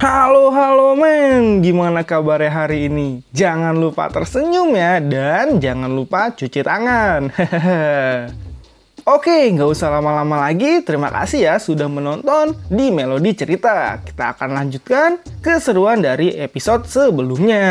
Halo men, gimana kabarnya hari ini? Jangan lupa tersenyum ya, dan jangan lupa cuci tangan. Oke, nggak usah lama-lama lagi. Terima kasih ya sudah menonton di Melodi Cerita. Kita akan lanjutkan keseruan dari episode sebelumnya.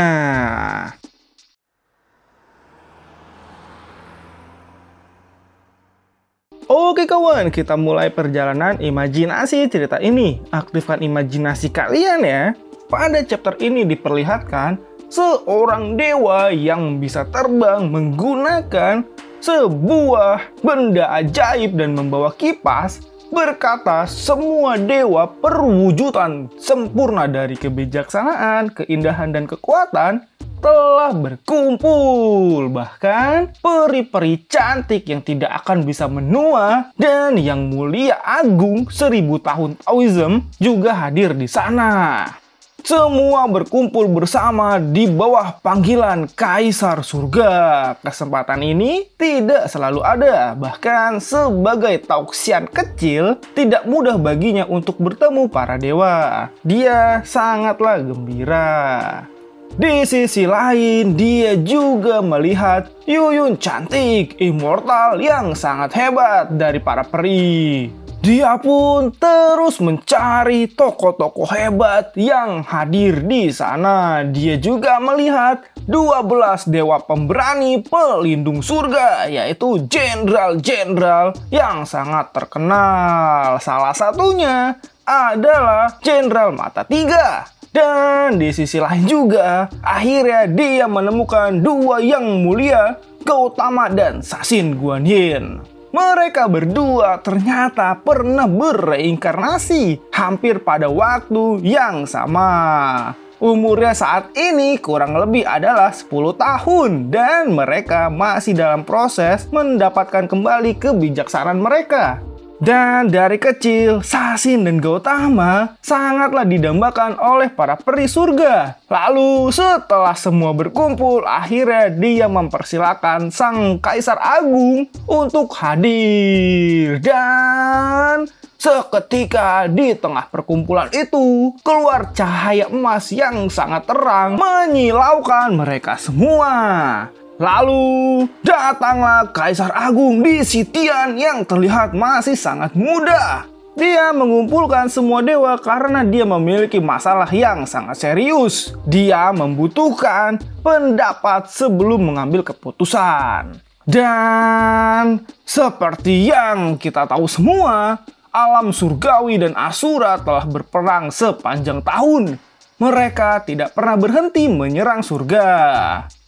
Oke kawan, kita mulai perjalanan imajinasi cerita ini. Aktifkan imajinasi kalian ya. Pada chapter ini diperlihatkan seorang dewa yang bisa terbang menggunakan sebuah benda ajaib dan membawa kipas, berkata semua dewa perwujudan sempurna dari kebijaksanaan, keindahan, dan kekuatan telah berkumpul. Bahkan peri-peri cantik yang tidak akan bisa menua dan yang mulia agung 1000 tahun Taoism juga hadir di sana. Semua berkumpul bersama di bawah panggilan Kaisar Surga. Kesempatan ini tidak selalu ada. Bahkan sebagai Taoxian kecil, tidak mudah baginya untuk bertemu para dewa. Dia sangatlah gembira. Di sisi lain, dia juga melihat Yuyun cantik, immortal yang sangat hebat dari para peri. Dia pun terus mencari tokoh-tokoh hebat yang hadir di sana. Dia juga melihat 12 dewa pemberani pelindung surga, yaitu jenderal-jenderal yang sangat terkenal. Salah satunya adalah Jenderal Mata Tiga. Dan di sisi lain juga, akhirnya dia menemukan dua yang mulia, Gautama dan Sasin Guanyin. Mereka berdua ternyata pernah bereinkarnasi hampir pada waktu yang sama. Umurnya saat ini kurang lebih adalah 10 tahun dan mereka masih dalam proses mendapatkan kembali kebijaksanaan mereka. Dan dari kecil, Sasin dan Gautama sangatlah didambakan oleh para peri surga. Lalu setelah semua berkumpul, akhirnya dia mempersilakan Sang Kaisar Agung untuk hadir. Dan seketika di tengah perkumpulan itu, keluar cahaya emas yang sangat terang menyilaukan mereka semua. Lalu datanglah Kaisar Agung di Sitian yang terlihat masih sangat muda. Dia mengumpulkan semua dewa karena dia memiliki masalah yang sangat serius. Dia membutuhkan pendapat sebelum mengambil keputusan. Dan seperti yang kita tahu semua, alam surgawi dan asura telah berperang sepanjang tahun. Mereka tidak pernah berhenti menyerang surga.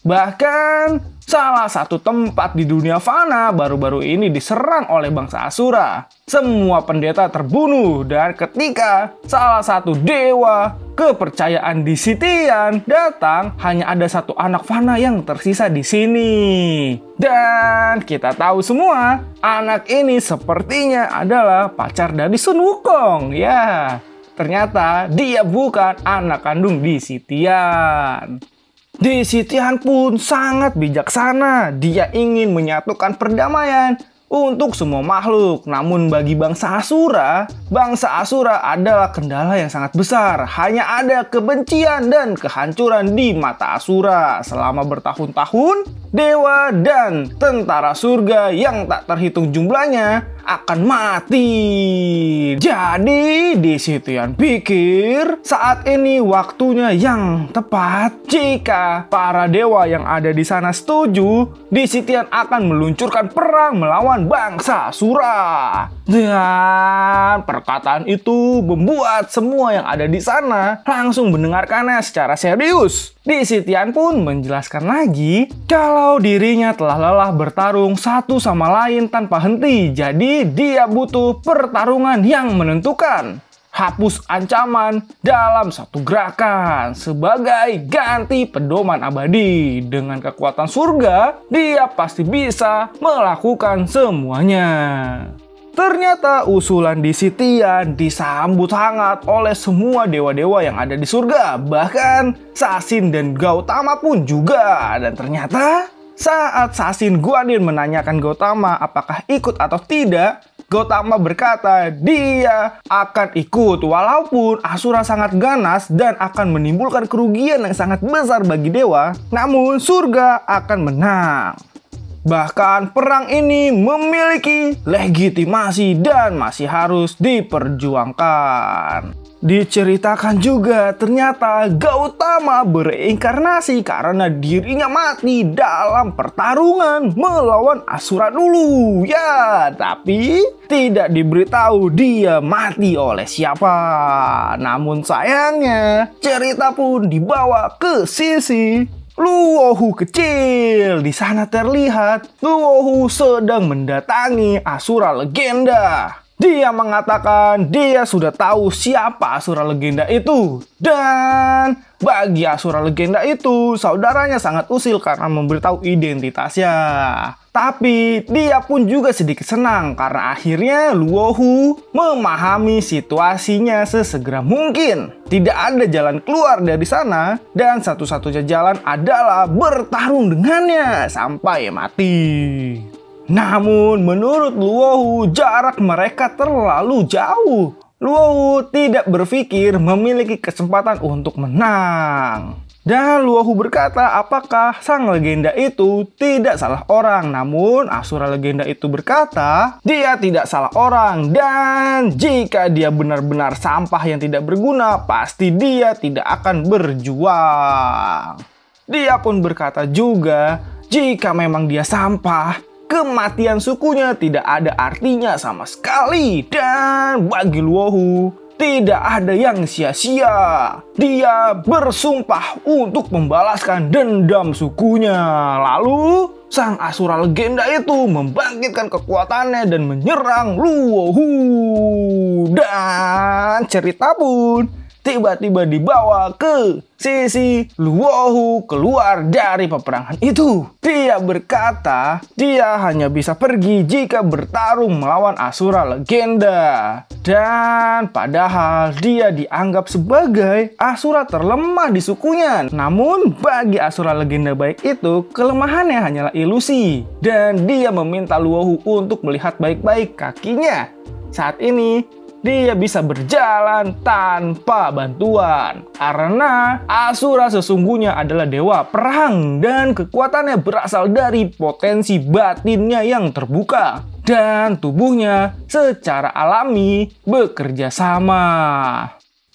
Bahkan, salah satu tempat di dunia fana baru-baru ini diserang oleh bangsa Asura. Semua pendeta terbunuh dan ketika salah satu dewa kepercayaan di Sitian datang, hanya ada satu anak fana yang tersisa di sini. Dan kita tahu semua, anak ini sepertinya adalah pacar dari Sun Wukong. Ya, ternyata dia bukan anak kandung di Sitian. Di Sitian pun sangat bijaksana. Dia ingin menyatukan perdamaian untuk semua makhluk. Namun bagi bangsa Asura adalah kendala yang sangat besar. Hanya ada kebencian dan kehancuran di mata Asura. Selama bertahun-tahun, dewa dan tentara surga yang tak terhitung jumlahnya akan mati. Jadi di Sitian pikir saat ini waktunya yang tepat. Jika para dewa yang ada di sana setuju, di Sitian akan meluncurkan perang melawan bangsa Asura. Dan perkataan itu membuat semua yang ada di sana langsung mendengarkannya secara serius. Di Sitian pun menjelaskan lagi kalau dirinya telah lelah bertarung satu sama lain tanpa henti. Jadi dia butuh pertarungan yang menentukan. Hapus ancaman dalam satu gerakan sebagai ganti pedoman abadi. Dengan kekuatan surga, dia pasti bisa melakukan semuanya. Ternyata usulan di Sitian disambut hangat oleh semua dewa-dewa yang ada di surga. Bahkan Sasin dan Gautama pun juga. Dan ternyata saat Sasin Guanyin menanyakan Gautama apakah ikut atau tidak, Gautama berkata dia akan ikut walaupun Asura sangat ganas dan akan menimbulkan kerugian yang sangat besar bagi dewa, namun surga akan menang. Bahkan perang ini memiliki legitimasi dan masih harus diperjuangkan. Diceritakan juga ternyata Gautama bereinkarnasi karena dirinya mati dalam pertarungan melawan Asura dulu. Ya, tapi tidak diberitahu dia mati oleh siapa. Namun sayangnya cerita pun dibawa ke sisi Luohu kecil. Di sana terlihat Luohu sedang mendatangi Asura legenda. Dia mengatakan dia sudah tahu siapa Asura legenda itu. Dan bagi Asura legenda itu, saudaranya sangat usil karena memberitahu identitasnya. Tapi dia pun juga sedikit senang karena akhirnya Luohu memahami situasinya sesegera mungkin. Tidak ada jalan keluar dari sana dan satu-satunya jalan adalah bertarung dengannya sampai mati. Namun menurut Luohu jarak mereka terlalu jauh. Luohu tidak berpikir memiliki kesempatan untuk menang. Dan Luohu berkata apakah sang legenda itu tidak salah orang. Namun Asura legenda itu berkata dia tidak salah orang. Dan jika dia benar-benar sampah yang tidak berguna, pasti dia tidak akan berjuang. Dia pun berkata juga jika memang dia sampah, kematian sukunya tidak ada artinya sama sekali. Dan bagi Luohu tidak ada yang sia-sia. Dia bersumpah untuk membalaskan dendam sukunya. Lalu sang Asura legenda itu membangkitkan kekuatannya dan menyerang Luohu. Dan cerita pun tiba-tiba dibawa ke sisi Luohu keluar dari peperangan itu. Dia berkata dia hanya bisa pergi jika bertarung melawan Asura legenda. Dan padahal dia dianggap sebagai Asura terlemah di sukunya. Namun bagi Asura legenda baik itu, kelemahannya hanyalah ilusi. Dan dia meminta Luohu untuk melihat baik-baik kakinya. Saat ini dia bisa berjalan tanpa bantuan. Karena Asura sesungguhnya adalah dewa perang dan kekuatannya berasal dari potensi batinnya yang terbuka. Dan tubuhnya secara alami bekerja sama.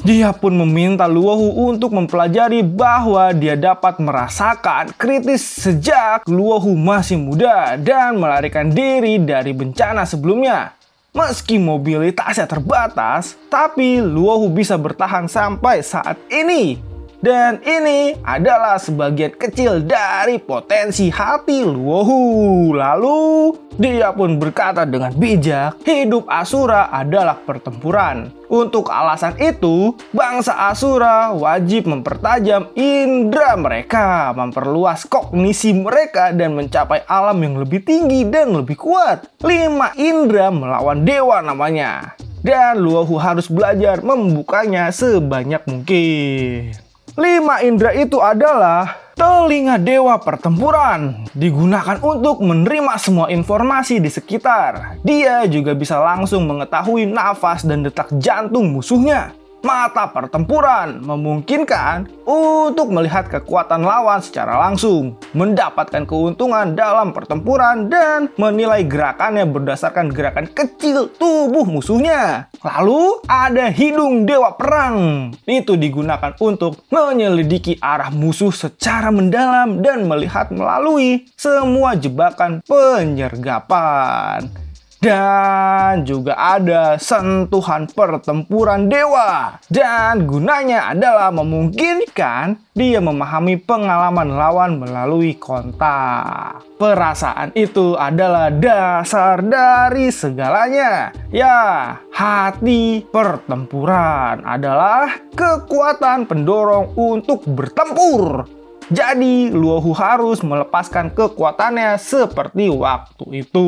Dia pun meminta Luohu untuk mempelajari bahwa dia dapat merasakan kritis sejak Luohu masih muda dan melarikan diri dari bencana sebelumnya. Meski mobilitasnya terbatas, tapi Luohu bisa bertahan sampai saat ini. Dan ini adalah sebagian kecil dari potensi hati Luohu. Lalu dia pun berkata dengan bijak, hidup Asura adalah pertempuran. Untuk alasan itu, bangsa Asura wajib mempertajam indera mereka, memperluas kognisi mereka, dan mencapai alam yang lebih tinggi dan lebih kuat. 5 indera melawan dewa namanya. Dan Luohu harus belajar membukanya sebanyak mungkin. 5 indera itu adalah telinga dewa pertempuran, digunakan untuk menerima semua informasi di sekitar. Dia juga bisa langsung mengetahui nafas dan detak jantung musuhnya. Mata pertempuran memungkinkan untuk melihat kekuatan lawan secara langsung, mendapatkan keuntungan dalam pertempuran, dan menilai gerakannya berdasarkan gerakan kecil tubuh musuhnya. Lalu ada hidung dewa perang. Itu digunakan untuk menyelidiki arah musuh secara mendalam dan melihat melalui semua jebakan penyergapan. Dan juga ada sentuhan pertempuran dewa. Dan gunanya adalah memungkinkan dia memahami pengalaman lawan melalui kontak. Perasaan itu adalah dasar dari segalanya. Ya, hati pertempuran adalah kekuatan pendorong untuk bertempur. Jadi Luohu harus melepaskan kekuatannya seperti waktu itu.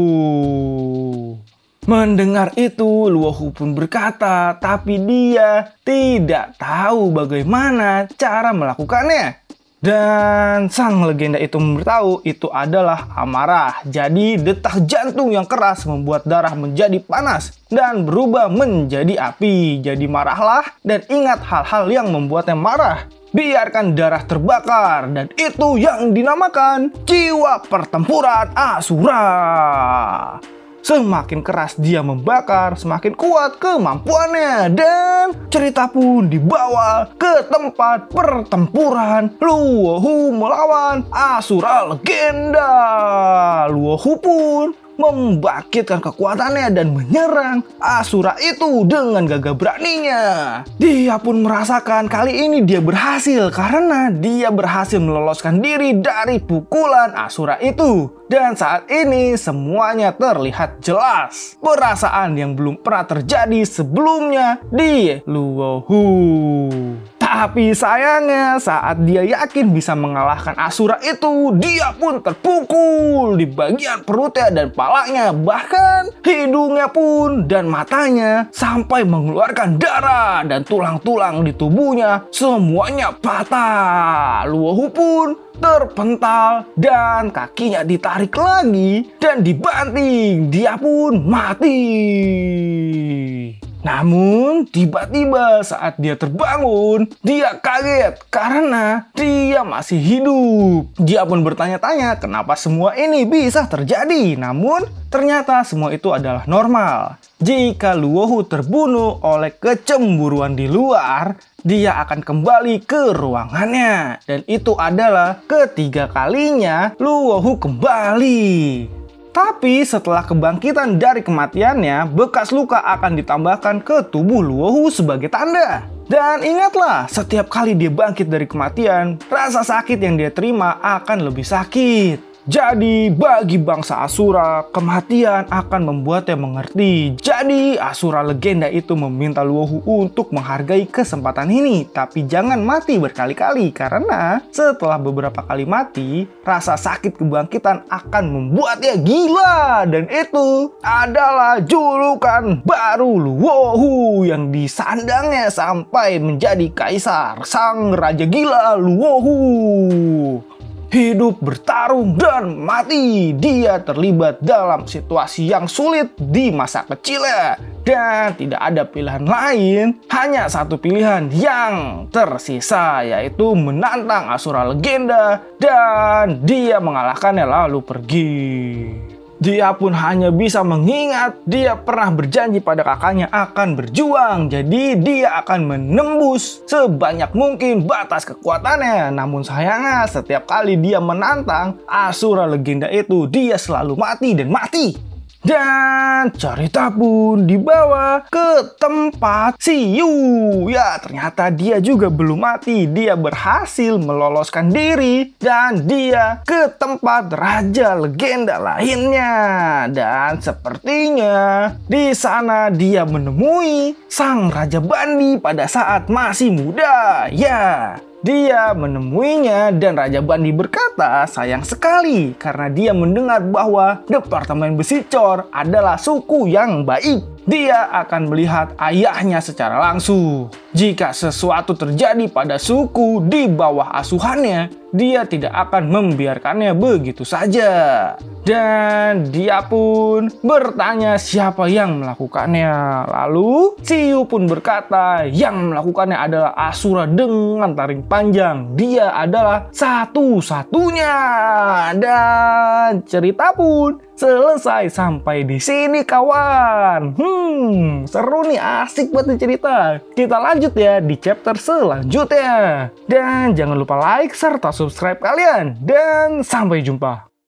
Mendengar itu, Luohu pun berkata, tapi dia tidak tahu bagaimana cara melakukannya. Dan sang legenda itu memberitahu itu adalah amarah. Jadi detak jantung yang keras membuat darah menjadi panas dan berubah menjadi api. Jadi marahlah dan ingat hal-hal yang membuatnya marah. Biarkan darah terbakar, dan itu yang dinamakan jiwa pertempuran Asura. Semakin keras dia membakar, semakin kuat kemampuannya. Dan cerita pun dibawa ke tempat pertempuran. Luohu melawan Asura legenda. Luohu pun membangkitkan kekuatannya dan menyerang Asura itu dengan gagah beraninya. Dia pun merasakan kali ini dia berhasil karena dia berhasil meloloskan diri dari pukulan Asura itu. Dan saat ini semuanya terlihat jelas. Perasaan yang belum pernah terjadi sebelumnya di Luohu. Tapi sayangnya saat dia yakin bisa mengalahkan Asura itu, dia pun terpukul di bagian perutnya dan palanya, bahkan hidungnya pun dan matanya, sampai mengeluarkan darah dan tulang-tulang di tubuhnya semuanya patah. Luohu pun terpental dan kakinya ditarik lagi dan dibanting. Dia pun mati. Namun tiba-tiba saat dia terbangun, dia kaget karena dia masih hidup. Dia pun bertanya-tanya kenapa semua ini bisa terjadi. Namun ternyata semua itu adalah normal. Jika Luohu terbunuh oleh kecemburuan di luar, dia akan kembali ke ruangannya. Dan itu adalah ketiga kalinya Luohu kembali. Tapi setelah kebangkitan dari kematiannya, bekas luka akan ditambahkan ke tubuh Luohu sebagai tanda. Dan ingatlah, setiap kali dia bangkit dari kematian, rasa sakit yang dia terima akan lebih sakit. Jadi bagi bangsa Asura, kematian akan membuatnya mengerti. Jadi Asura legenda itu meminta Luohu untuk menghargai kesempatan ini. Tapi jangan mati berkali-kali, karena setelah beberapa kali mati, rasa sakit kebangkitan akan membuatnya gila. Dan itu adalah julukan baru Luohu yang disandangnya sampai menjadi kaisar, sang raja gila Luohu. Hidup, bertarung, dan mati. Dia terlibat dalam situasi yang sulit di masa kecilnya. Dan tidak ada pilihan lain, hanya satu pilihan yang tersisa, yaitu menantang Asura legenda. Dan dia mengalahkannya lalu pergi. Dia pun hanya bisa mengingat dia pernah berjanji pada kakaknya akan berjuang. Jadi dia akan menembus sebanyak mungkin batas kekuatannya. Namun sayangnya setiap kali dia menantang Asura legenda itu, dia selalu mati dan mati. Dan cerita pun dibawa ke tempat Xiyu. Ya, ternyata dia juga belum mati. Dia berhasil meloloskan diri dan dia ke tempat raja legenda lainnya. Dan sepertinya di sana dia menemui sang Raja Bandi pada saat masih muda. Ya, dia menemuinya dan Raja Bandi berkata sayang sekali karena dia mendengar bahwa Departemen Besi Cor adalah suku yang baik. Dia akan melihat ayahnya secara langsung. Jika sesuatu terjadi pada suku di bawah asuhannya, dia tidak akan membiarkannya begitu saja. Dan dia pun bertanya siapa yang melakukannya. Lalu Xiyu pun berkata yang melakukannya adalah Asura dengan taring panjang. Dia adalah satu-satunya. Dan cerita pun selesai sampai di sini kawan. Seru nih, asik buat cerita. Kita lanjut ya di chapter selanjutnya. Dan jangan lupa like serta subscribe kalian. Dan sampai jumpa.